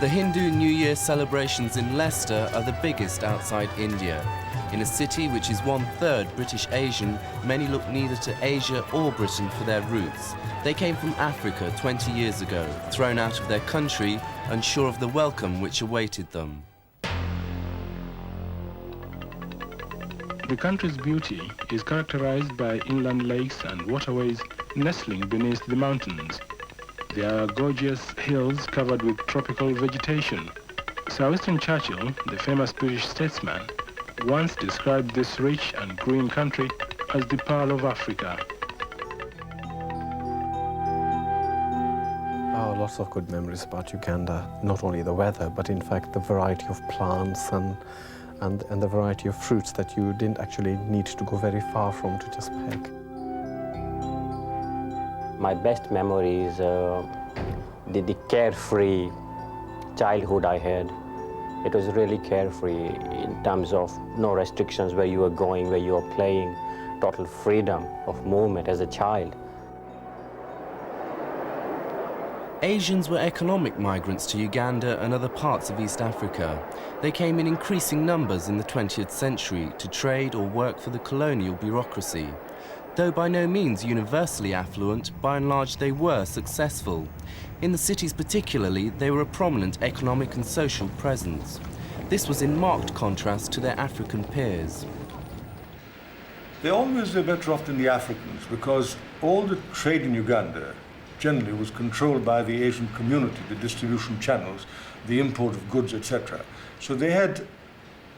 The Hindu New Year celebrations in Leicester are the biggest outside India. In a city which is 1/3 British Asian, many look neither to Asia or Britain for their roots. They came from Africa 20 years ago, thrown out of their country, unsure of the welcome which awaited them. The country's beauty is characterized by inland lakes and waterways nestling beneath the mountains. There are gorgeous hills covered with tropical vegetation. Sir Winston Churchill, the famous British statesman, once described this rich and green country as the pearl of Africa. Lots of good memories about Uganda, not only the weather, but in fact the variety of plants and the variety of fruits that you didn't actually need to go very far from to just pick. My best memory is the carefree childhood I had. It was really carefree in terms of no restrictions where you were going, where you were playing, total freedom of movement as a child. Asians were economic migrants to Uganda and other parts of East Africa. They came in increasing numbers in the 20th century to trade or work for the colonial bureaucracy. Though by no means universally affluent, by and large they were successful. In the cities particularly, they were a prominent economic and social presence. This was in marked contrast to their African peers. They always were better off than the Africans because all the trade in Uganda generally was controlled by the Asian community, the distribution channels, the import of goods, etc. So they had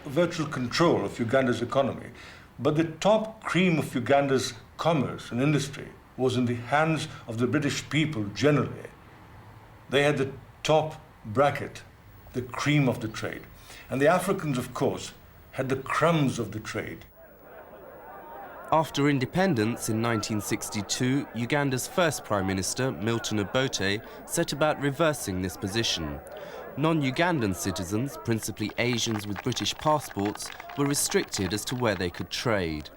virtual control of Uganda's economy. But the top cream of Uganda's commerce and industry was in the hands of the British people generally. They had the top bracket, the cream of the trade. And the Africans, of course, had the crumbs of the trade. After independence in 1962, Uganda's first Prime Minister, Milton Obote, set about reversing this position. Non-Ugandan citizens, principally Asians with British passports, were restricted as to where they could trade.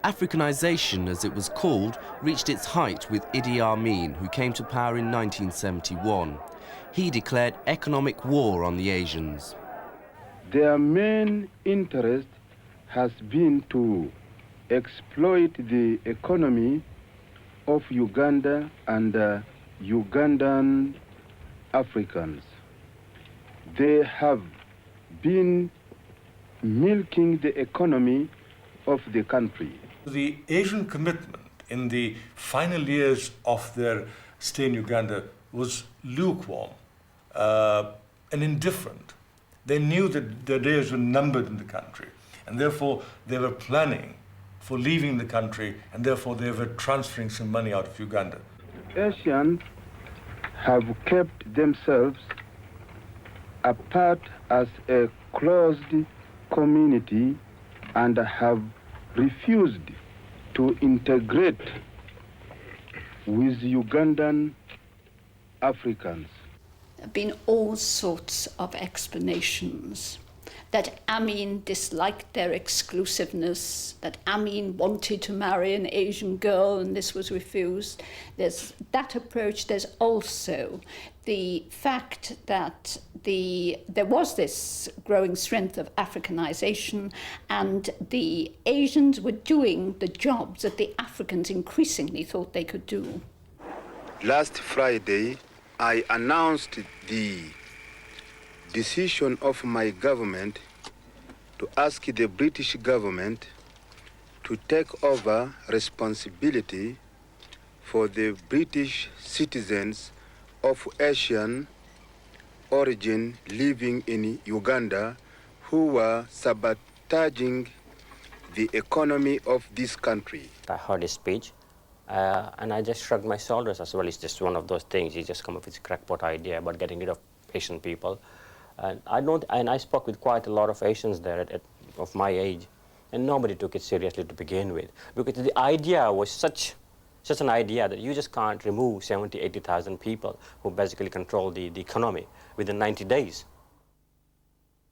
Africanization, as it was called, reached its height with Idi Amin, who came to power in 1971. He declared economic war on the Asians. Their main interest has been to exploit the economy of Uganda and Ugandan Africans. They have been milking the economy of the country. The Asian commitment in the final years of their stay in Uganda was lukewarm and indifferent. They knew that their days were numbered in the country, and therefore they were planning for leaving the country, and therefore they were transferring some money out of Uganda. Asians have kept themselves apart as a closed community and have refused to integrate with Ugandan Africans. There have been all sorts of explanations. That Amin disliked their exclusiveness, that Amin wanted to marry an Asian girl and this was refused. There's that approach. There's also the fact that there was this growing strength of Africanization and the Asians were doing the jobs that the Africans increasingly thought they could do. Last Friday, I announced the decision of my government to ask the British government to take over responsibility for the British citizens of Asian origin living in Uganda who were sabotaging the economy of this country. I heard his speech and I just shrugged my shoulders as well. It's just one of those things. He just come up with a crackpot idea about getting rid of Asian people. And I spoke with quite a lot of Asians there of my age, and nobody took it seriously to begin with, because the idea was such an idea that you just can't remove 70, 80,000 people who basically control the economy within 90 days.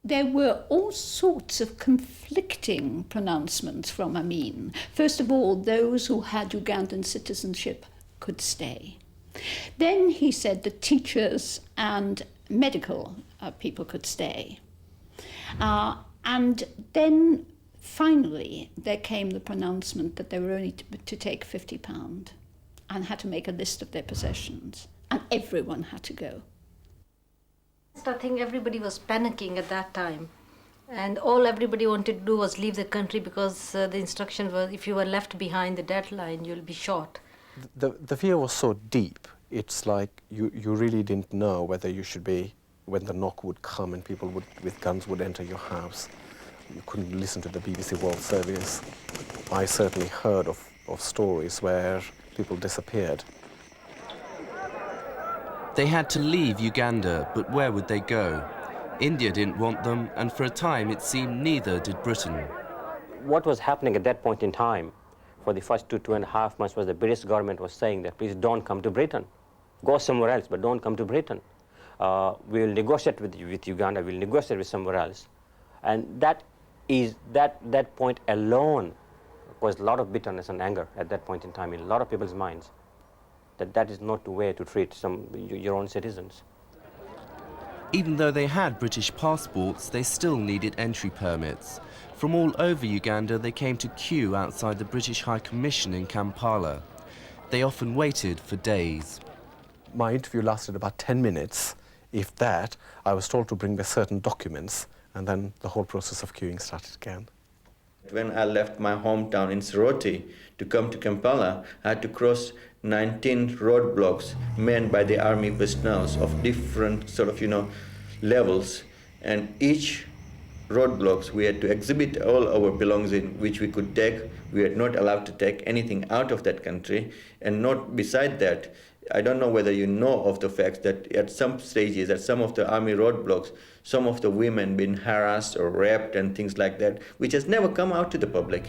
There were all sorts of conflicting pronouncements from Amin. First of all, those who had Ugandan citizenship could stay. Then he said that teachers and medical people could stay. And then finally there came the pronouncement that they were only to take £50 and had to make a list of their possessions, and everyone had to go. I think everybody was panicking at that time, and all everybody wanted to do was leave the country because the instruction was if you were left behind the deadline, you'll be shot. The fear was so deep, it's like you really didn't know whether you should be, when the knock would come and people with guns would enter your house. You couldn't listen to the BBC World Service. I certainly heard of stories where people disappeared. They had to leave Uganda, but where would they go? India didn't want them, and for a time it seemed neither did Britain. What was happening at that point in time, for the first 2.5 months, was the British government was saying that please don't come to Britain. Go somewhere else, but don't come to Britain. We'll negotiate with Uganda, we'll negotiate with somewhere else. And that point alone caused a lot of bitterness and anger at that point in time in a lot of people's minds. That is not the way to treat your own citizens. Even though they had British passports, they still needed entry permits. From all over Uganda, they came to queue outside the British High Commission in Kampala. They often waited for days. My interview lasted about 10 minutes. If that, I was told to bring me certain documents, and then the whole process of queuing started again. When I left my hometown in Soroti to come to Kampala, I had to cross 19 roadblocks manned by the army personnel of different levels, and each roadblocks we had to exhibit all our belongings which we could take. We are not allowed to take anything out of that country, and not beside that. I don't know whether you know of the fact that at some stages, at some of the army roadblocks, some of the women been harassed or raped and things like that, which has never come out to the public.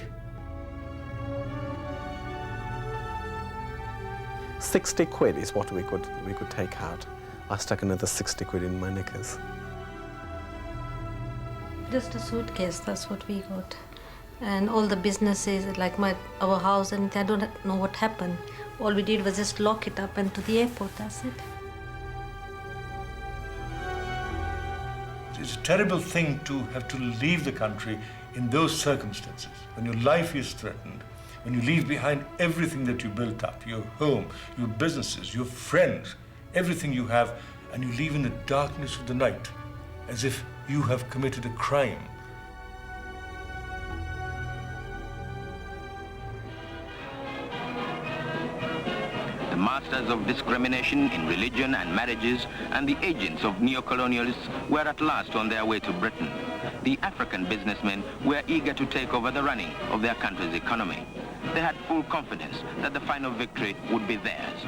60 quid is what we could take out. I stuck another 60 quid in my knickers. Just a suitcase, that's what we got. And all the businesses, like our house, and I don't know what happened. All we did was just lock it up and to the airport, that's it. It's a terrible thing to have to leave the country in those circumstances, when your life is threatened, when you leave behind everything that you built up, your home, your businesses, your friends, everything you have, and you leave in the darkness of the night, as if you have committed a crime. The masters of discrimination in religion and marriages and the agents of neo-colonialists were at last on their way to Britain. The African businessmen were eager to take over the running of their country's economy. They had full confidence that the final victory would be theirs.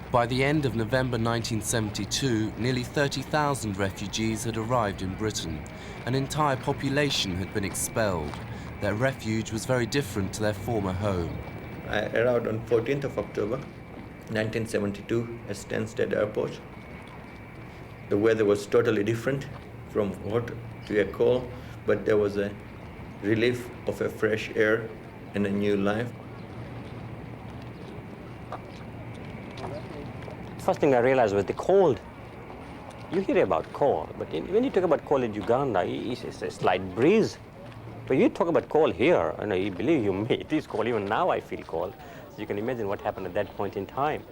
By the end of November 1972, nearly 30,000 refugees had arrived in Britain. An entire population had been expelled. Their refuge was very different to their former home. I arrived on 14th of October 1972 at Stansted Airport. The weather was totally different from hot to a cold, but there was a relief of a fresh air and a new life. First thing I realized was the cold. You hear about cold, but when you talk about cold in Uganda, it's a slight breeze. But you talk about cold here, and I believe you me, it is cold. Even now I feel cold. So you can imagine what happened at that point in time.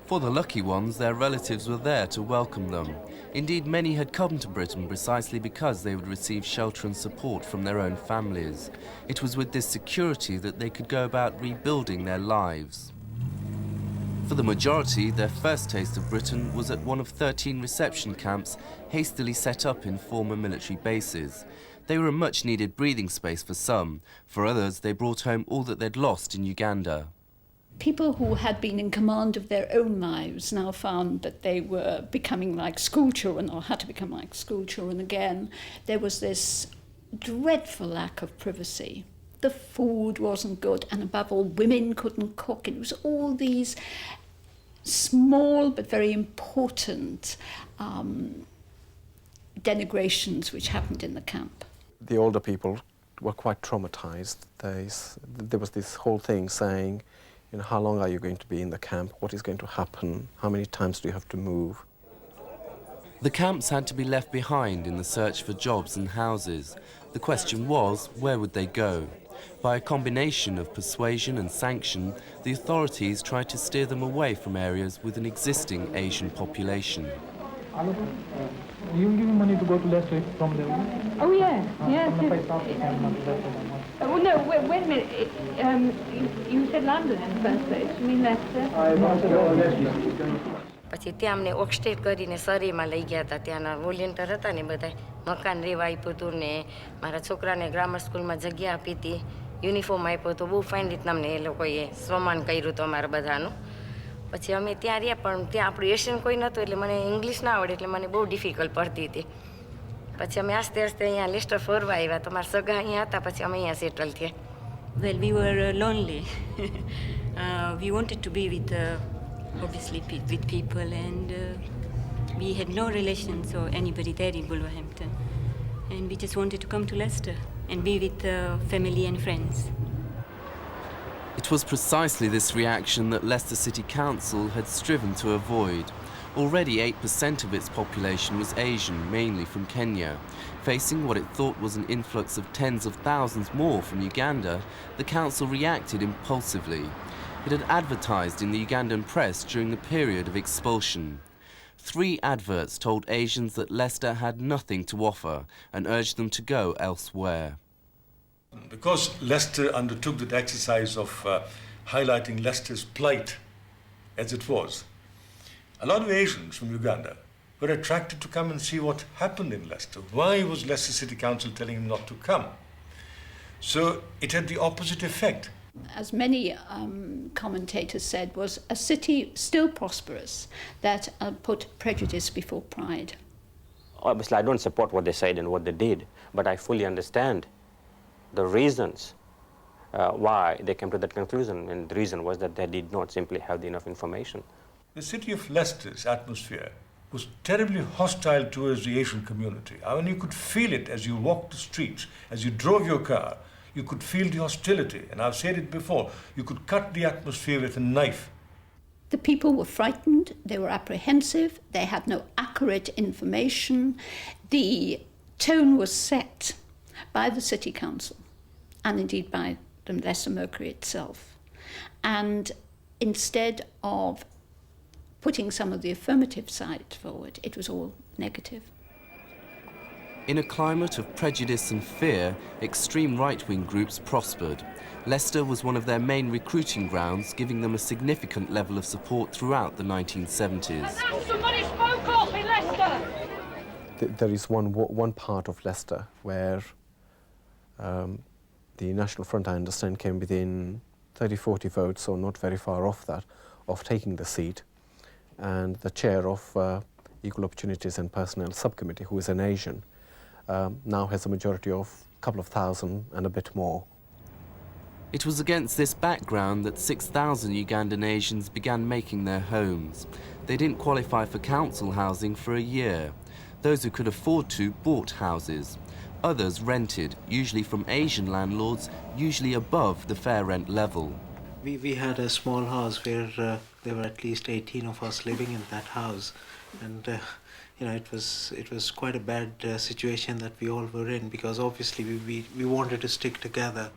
For the lucky ones, their relatives were there to welcome them. Indeed, many had come to Britain precisely because they would receive shelter and support from their own families. It was with this security that they could go about rebuilding their lives. For the majority, their first taste of Britain was at one of 13 reception camps hastily set up in former military bases. They were a much-needed breathing space for some. For others, they brought home all that they'd lost in Uganda. People who had been in command of their own lives now found that they were becoming like schoolchildren, or had to become like schoolchildren again. There was this dreadful lack of privacy. The food wasn't good, and above all, women couldn't cook. It was all these small but very important denigrations which happened in the camp. The older people were quite traumatized. There was this whole thing saying, you know, how long are you going to be in the camp? What is going to happen? How many times do you have to move? The camps had to be left behind in the search for jobs and houses. The question was, where would they go? By a combination of persuasion and sanction, the authorities tried to steer them away from areas with an existing Asian population. You giving money to go to Leicester from there? Oh, yes, yes. Oh, no, wait a minute. You said London in the first place. You mean Leicester? પછી ત્યાં અમને ઓક્સટેટ કરીને સરીમાં લઈ ગયા હતા. ત્યાંના volunteer હતા ને બધા મકાન રેવા આપ્યું હતું ને મારા છોકરાને ગ્રામર સ્કૂલમાં જગ્યા આપી હતી, યુનિફોર્મ આપ્યો હતો. બહુ ફાઇન રીતના અમને એ લોકોએ સન્માન કર્યું હતું અમારા બધાનું. પછી અમે ત્યાં રહ્યા પણ ત્યાં આપણું એશિયન કોઈ નહોતું એટલે મને ઇંગ્લિશ ના આવડે એટલે મને બહુ ડિફિકલ્ટ પડતી હતી. પછી અમે આસ્તે આસ્તે અહીંયા લેસ્ટર ફરવા આવ્યા. તો મારા સગા અહીંયા હતા પછી અમે અહીંયા સેટલ થયા. Well, we were lonely. We wanted to be with obviously with people, and we had no relations or anybody there in Wolverhampton, and we just wanted to come to Leicester and be with family and friends. It was precisely this reaction that Leicester City Council had striven to avoid. Already 8% of its population was Asian, mainly from Kenya. Facing what it thought was an influx of tens of thousands more from Uganda, the council reacted impulsively. It had advertised in the Ugandan press during the period of expulsion. 3 adverts told Asians that Leicester had nothing to offer and urged them to go elsewhere. Because Leicester undertook that exercise of highlighting Leicester's plight as it was, a lot of Asians from Uganda were attracted to come and see what happened in Leicester. Why was Leicester City Council telling him not to come? So it had the opposite effect. As many commentators said, was a city still prosperous that put prejudice before pride. Obviously, I don't support what they said and what they did, but I fully understand the reasons why they came to that conclusion, and the reason was that they did not simply have enough information. The city of Leicester's atmosphere was terribly hostile towards the Asian community. I mean, you could feel it as you walked the streets, as you drove your car. You could feel the hostility, and I've said it before, you could cut the atmosphere with a knife. The people were frightened, they were apprehensive, they had no accurate information. The tone was set by the City Council, and indeed by the Leicester Mercury itself. And instead of putting some of the affirmative side forward, it was all negative. In a climate of prejudice and fear, extreme right-wing groups prospered. Leicester was one of their main recruiting grounds, giving them a significant level of support throughout the 1970s. Somebody spoke up in Leicester! There is one part of Leicester where the National Front, I understand, came within 30-40 votes, or not very far off that, of taking the seat. And the chair of Equal Opportunities and Personnel Subcommittee, who is an Asian, now has a majority of a couple of thousand and a bit more. It was against this background that 6,000 Ugandan Asians began making their homes. They didn't qualify for council housing for a year. Those who could afford to bought houses. Others rented, usually from Asian landlords, usually above the fair rent level. We had a small house where there were at least 18 of us living in that house, and you know, it was quite a bad situation that we all were in, because obviously we wanted to stick together.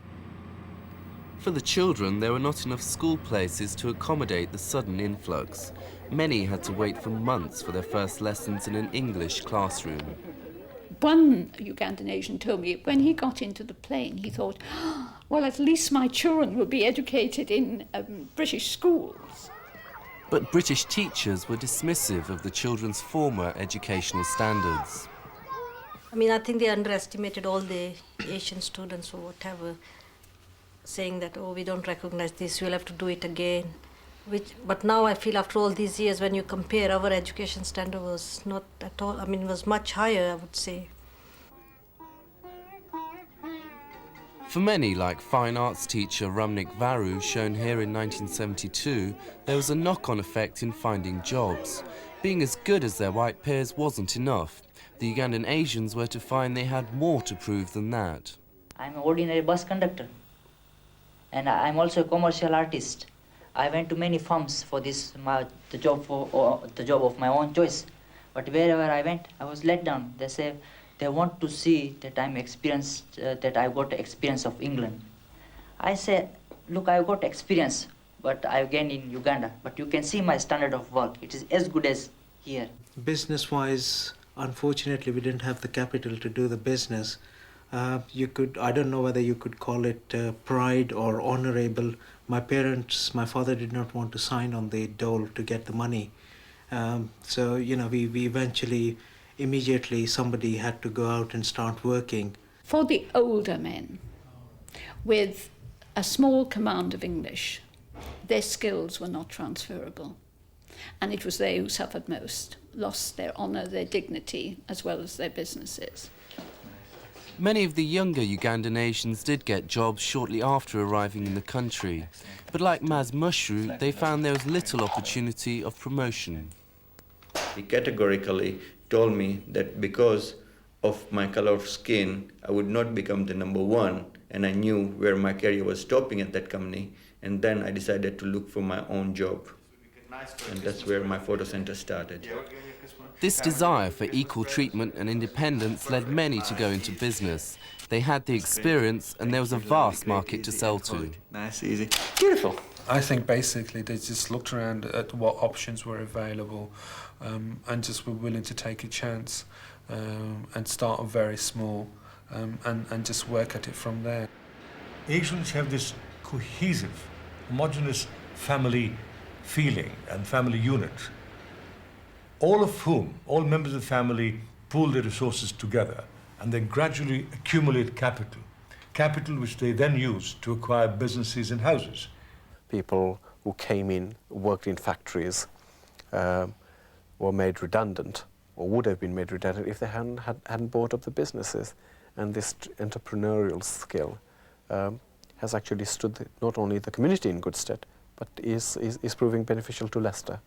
For the children, there were not enough school places to accommodate the sudden influx. Many had to wait for months for their first lessons in an English classroom. One Ugandan Asian told me when he got into the plane, he thought, well, at least my children will be educated in British schools. But British teachers were dismissive of the children's former educational standards. I mean, I think they underestimated all the Asian students or whatever, saying that, oh, we don't recognize this, we'll have to do it again. But now I feel after all these years, when you compare, our education standard was not at all, I mean, it was much higher, I would say. For many, like fine arts teacher Ramnik Varu, shown here in 1972, there was a knock-on effect in finding jobs. Being as good as their white peers wasn't enough. The Ugandan Asians were to find they had more to prove than that. I'm an ordinary bus conductor, and I'm also a commercial artist. I went to many firms for the job of my own choice, but wherever I went, I was let down. They say they want to see that I'm experienced, that I got experience of England. I say, look, I got experience, but I've gained in Uganda. But you can see my standard of work. It is as good as here. Business-wise, unfortunately, we didn't have the capital to do the business. I don't know whether you could call it pride or honorable. My father did not want to sign on the dole to get the money. So, we eventually, immediately, somebody had to go out and start working. For the older men, with a small command of English, their skills were not transferable. And it was they who suffered most, lost their honour, their dignity, as well as their businesses. Many of the younger Ugandan Asians did get jobs shortly after arriving in the country. But like Maz Mushru, they found there was little opportunity of promotion. He categorically told me that because of my color of skin, I would not become the #1, and I knew where my career was stopping at that company, and then I decided to look for my own job. And that's where my photo center started. This desire for equal treatment and independence led many to go into business. They had the experience and there was a vast market to sell to. Nice, easy, beautiful. I think basically they just looked around at what options were available and just were willing to take a chance and start very small and just work at it from there. Asians have this cohesive, homogeneous family feeling and family unit, all of whom, all members of the family, pool their resources together and they gradually accumulate capital which they then use to acquire businesses and houses. People who came in, worked in factories, were made redundant, or would have been made redundant if they hadn't bought up the businesses. And this entrepreneurial skill has actually stood not only the community in good stead, but is proving beneficial to Leicester.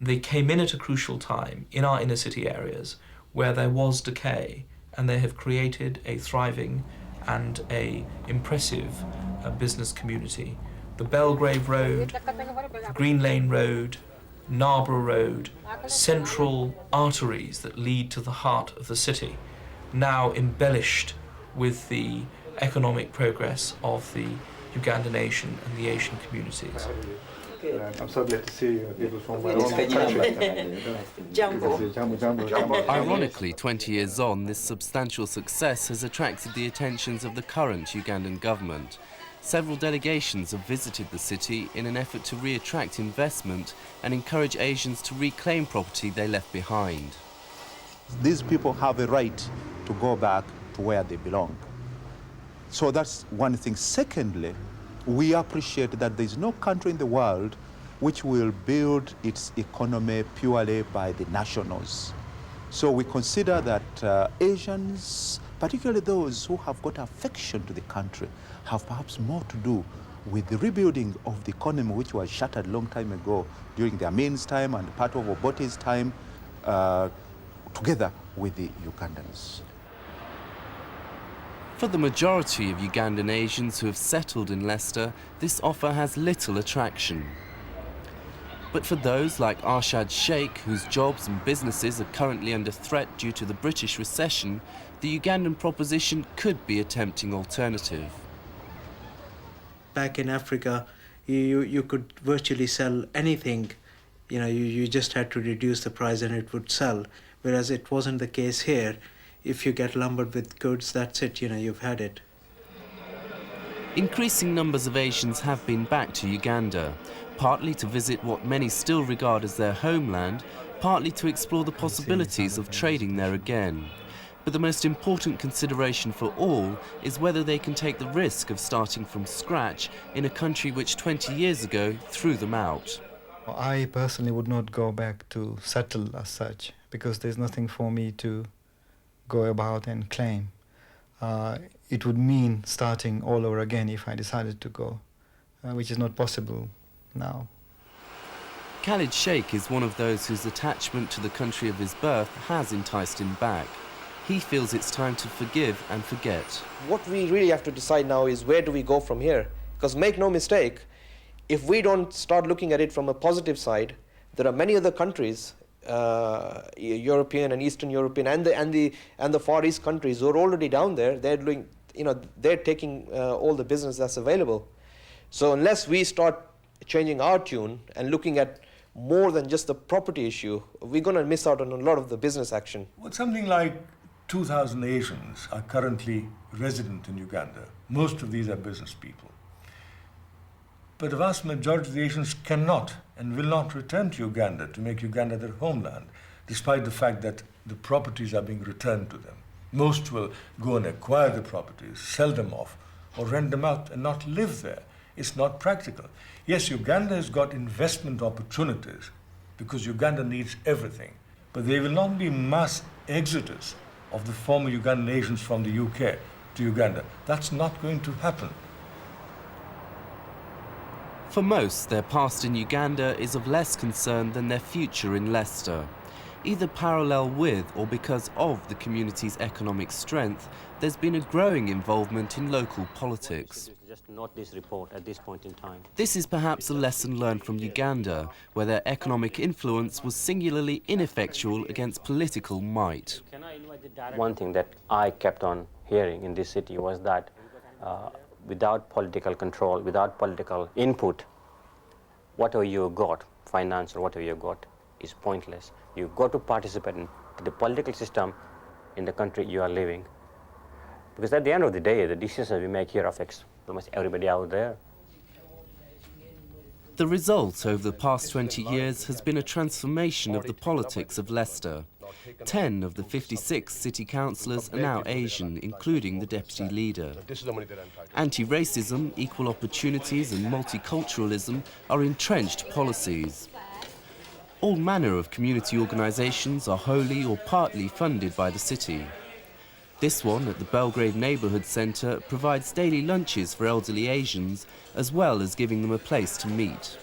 They came in at a crucial time in our inner city areas where there was decay, and they have created a thriving and a impressive business community. The Belgrave Road, Green Lane Road, Narborough Road, central arteries that lead to the heart of the city, now embellished with the economic progress of the Ugandan Asian and the Asian communities. I'm so glad to see people from my own country. Ironically, 20 years on, this substantial success has attracted the attentions of the current Ugandan government. Several delegations have visited the city in an effort to re-attract investment and encourage Asians to reclaim property they left behind. These people have a right to go back to where they belong. So that's one thing. Secondly, we appreciate that there is no country in the world which will build its economy purely by the nationals. So we consider that Asians, particularly those who have got affection to the country, have perhaps more to do with the rebuilding of the economy which was shattered a long time ago during the Amin's time and part of Obote's time, together with the Ugandans. For the majority of Ugandan Asians who have settled in Leicester, this offer has little attraction. But for those like Arshad Sheikh, whose jobs and businesses are currently under threat due to the British recession, the Ugandan proposition could be a tempting alternative. Back in Africa, you could virtually sell anything. You just had to reduce the price and it would sell. Whereas it wasn't the case here. If you get lumbered with goods, that's it, you've had it. Increasing numbers of Asians have been back to Uganda, partly to visit what many still regard as their homeland, partly to explore the possibilities of trading there again. But the most important consideration for all is whether they can take the risk of starting from scratch in a country which 20 years ago threw them out. I personally would not go back to settle as such, because there's nothing for me to go about and claim. It would mean starting all over again if I decided to go, which is not possible now. Khalid Sheikh is one of those whose attachment to the country of his birth has enticed him back. He feels it's time to forgive and forget. What we really have to decide now is where do we go from here? Because make no mistake, if we don't start looking at it from a positive side, there are many other countries, European and Eastern European and the Far East countries who are already down there. They're doing, they're taking all the business that's available. So unless we start changing our tune and looking at more than just the property issue, we're going to miss out on a lot of the business action. Well, something like 2,000 Asians are currently resident in Uganda. Most of these are business people. But the vast majority of the Asians cannot and will not return to Uganda to make Uganda their homeland, despite the fact that the properties are being returned to them. Most will go and acquire the properties, sell them off, or rent them out and not live there. It's not practical. Yes, Uganda has got investment opportunities because Uganda needs everything, but there will not be mass exodus of the former Ugandan Asians from the UK to Uganda. That's not going to happen. For most, their past in Uganda is of less concern than their future in Leicester. Either parallel with or because of the community's economic strength, there's been a growing involvement in local politics. Just not this report at this point in time. This is perhaps a lesson learned from Uganda, where their economic influence was singularly ineffectual against political might. One thing that I kept on hearing in this city was that without political control, without political input, whatever you got, financial, whatever you got, is pointless. You've got to participate in the political system in the country you are living. Because at the end of the day, the decisions we make here affects almost everybody out there. The result over the past 20 years has been a transformation of the politics of Leicester. 10 of the 56 city councillors are now Asian, including the deputy leader. Anti-racism, equal opportunities and multiculturalism are entrenched policies. All manner of community organisations are wholly or partly funded by the city. This one, at the Belgrade Neighbourhood Centre, provides daily lunches for elderly Asians, as well as giving them a place to meet.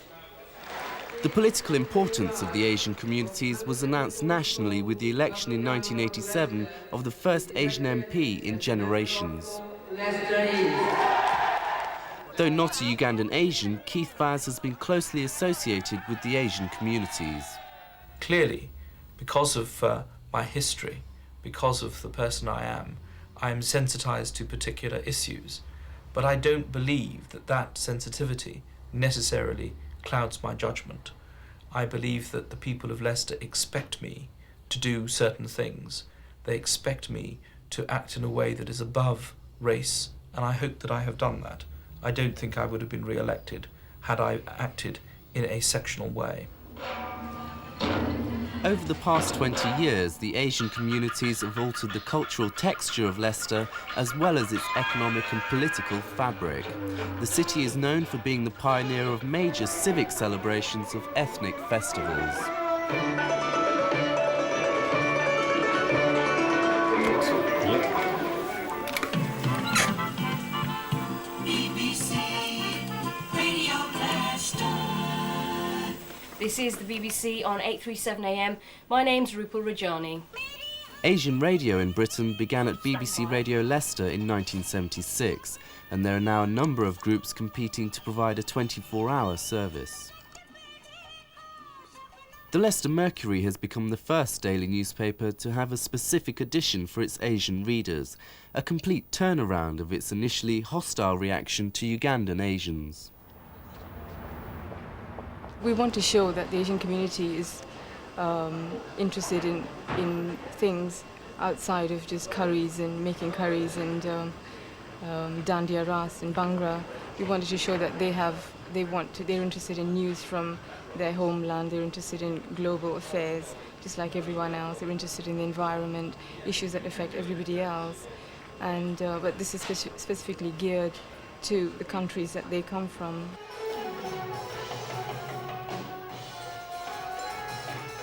The political importance of the Asian communities was announced nationally with the election in 1987 of the first Asian MP in generations. Though not a Ugandan Asian, Keith Vaz has been closely associated with the Asian communities. Clearly, because of my history, because of the person I am sensitised to particular issues, but I don't believe that that sensitivity necessarily clouds my judgment. I believe that the people of Leicester expect me to do certain things. They expect me to act in a way that is above race, and I hope that I have done that. I don't think I would have been re-elected had I acted in a sectional way. Over the past 20 years, the Asian communities have altered the cultural texture of Leicester as well as its economic and political fabric. The city is known for being the pioneer of major civic celebrations of ethnic festivals. This is the BBC on 837 AM. My name's Rupal Rajani. Asian radio in Britain began at BBC Radio Leicester in 1976, and there are now a number of groups competing to provide a 24-hour service. The Leicester Mercury has become the first daily newspaper to have a specific edition for its Asian readers, a complete turnaround of its initially hostile reaction to Ugandan Asians. We want to show that the Asian community is interested in things outside of just curries and making curries and dandiya ras and bhangra. We wanted to show that they're interested in news from their homeland. They're interested in global affairs, just like everyone else. They're interested in the environment, issues that affect everybody else. And but this is specifically geared to the countries that they come from.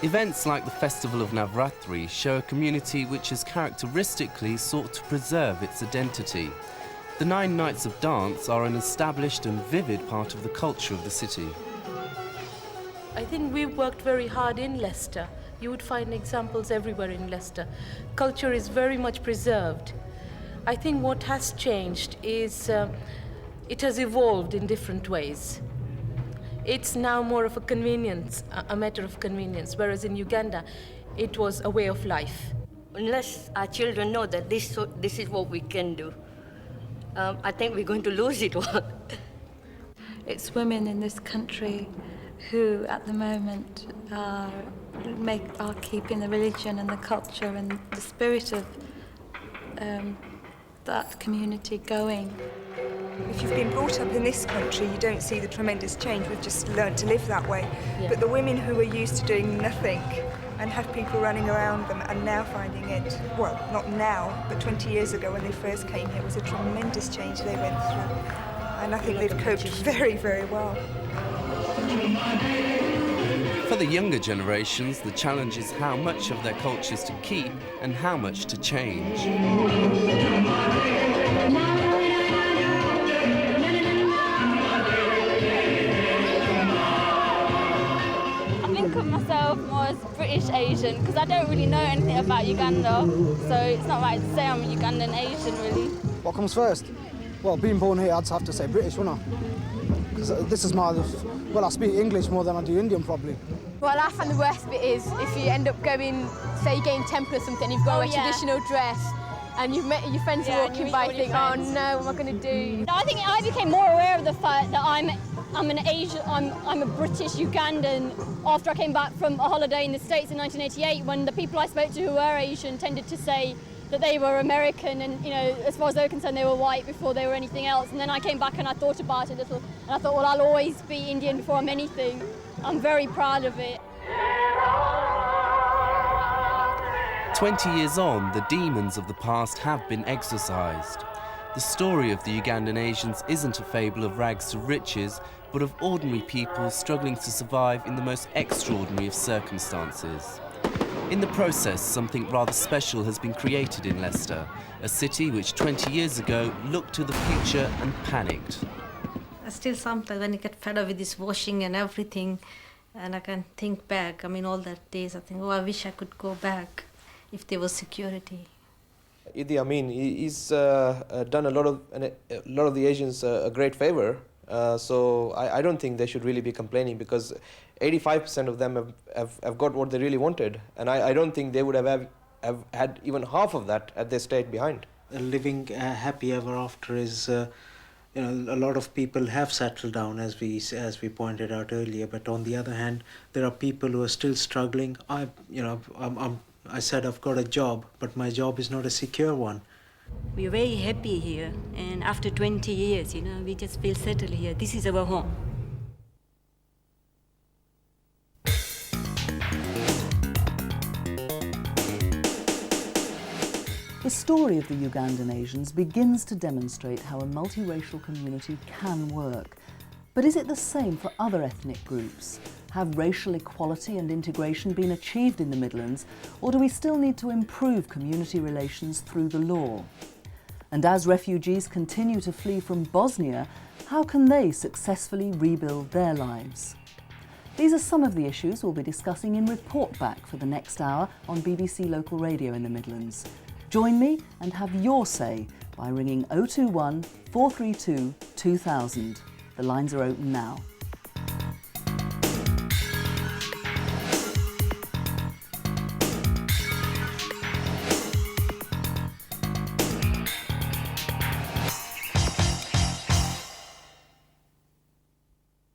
Events like the Festival of Navratri show a community which has characteristically sought to preserve its identity. The 9 nights of dance are an established and vivid part of the culture of the city. I think we've worked very hard in Leicester. You would find examples everywhere in Leicester. Culture is very much preserved. I think what has changed is it has evolved in different ways. It's now more of a convenience, a matter of convenience, whereas in Uganda, it was a way of life. Unless our children know that this is what we can do, I think we're going to lose it all. It's women in this country who, at the moment, are keeping the religion and the culture and the spirit of that community going. If you've been brought up in this country, you don't see the tremendous change. We've just learned to live that way. Yeah. But the women who were used to doing nothing and had people running around them are now finding it, well, not now, but 20 years ago when they first came here, it was a tremendous change they went through. And I think they've coped very, very well. For the younger generations, the challenge is how much of their cultures to keep and how much to change. I think of myself more as British Asian because I don't really know anything about Uganda, so it's not right to say I'm a Ugandan Asian really. What comes first? Well, being born here, I'd have to say British, wouldn't I? Because this is my, well, I speak English more than I do Indian probably. Well, I find the worst bit is if you end up going, say you're getting temple or something, you've got a traditional dress, and you've met your friends walking by, you think, oh no, what am I going to do? I think I became more aware of the fact that I'm an Asian, I'm a British Ugandan after I came back from a holiday in the States in 1988, when the people I spoke to who were Asian tended to say that they were American, and you know, as far as they were concerned, they were white before they were anything else. And then I came back and I thought about it a little, and I thought, well, I'll always be Indian before I'm anything. I'm very proud of it. 20 years on, the demons of the past have been exorcised. The story of the Ugandan Asians isn't a fable of rags to riches, but of ordinary people struggling to survive in the most extraordinary of circumstances. In the process, something rather special has been created in Leicester, a city which 20 years ago looked to the future and panicked. I still sometimes, when I get fed up with this washing and everything, and I can think back, I mean, all that days, I think, oh, I wish I could go back if there was security. Idi Amin, he's done a lot of the Asians a great favor. So I don't think they should really be complaining, because 85% of them have got what they really wanted, and I don't think they would have had even half of that had they stayed behind. Living happy ever after is, you know, a lot of people have settled down, as we pointed out earlier. But on the other hand, there are people who are still struggling. I said I've got a job, but my job is not a secure one. We're very happy here, and after 20 years, you know, we just feel settled here. This is our home. The story of the Ugandan Asians begins to demonstrate how a multiracial community can work. But is it the same for other ethnic groups? Have racial equality and integration been achieved in the Midlands, or do we still need to improve community relations through the law? And as refugees continue to flee from Bosnia, how can they successfully rebuild their lives? These are some of the issues we'll be discussing in Report Back for the next hour on BBC Local Radio in the Midlands. Join me and have your say by ringing 021 432 2000. The lines are open now.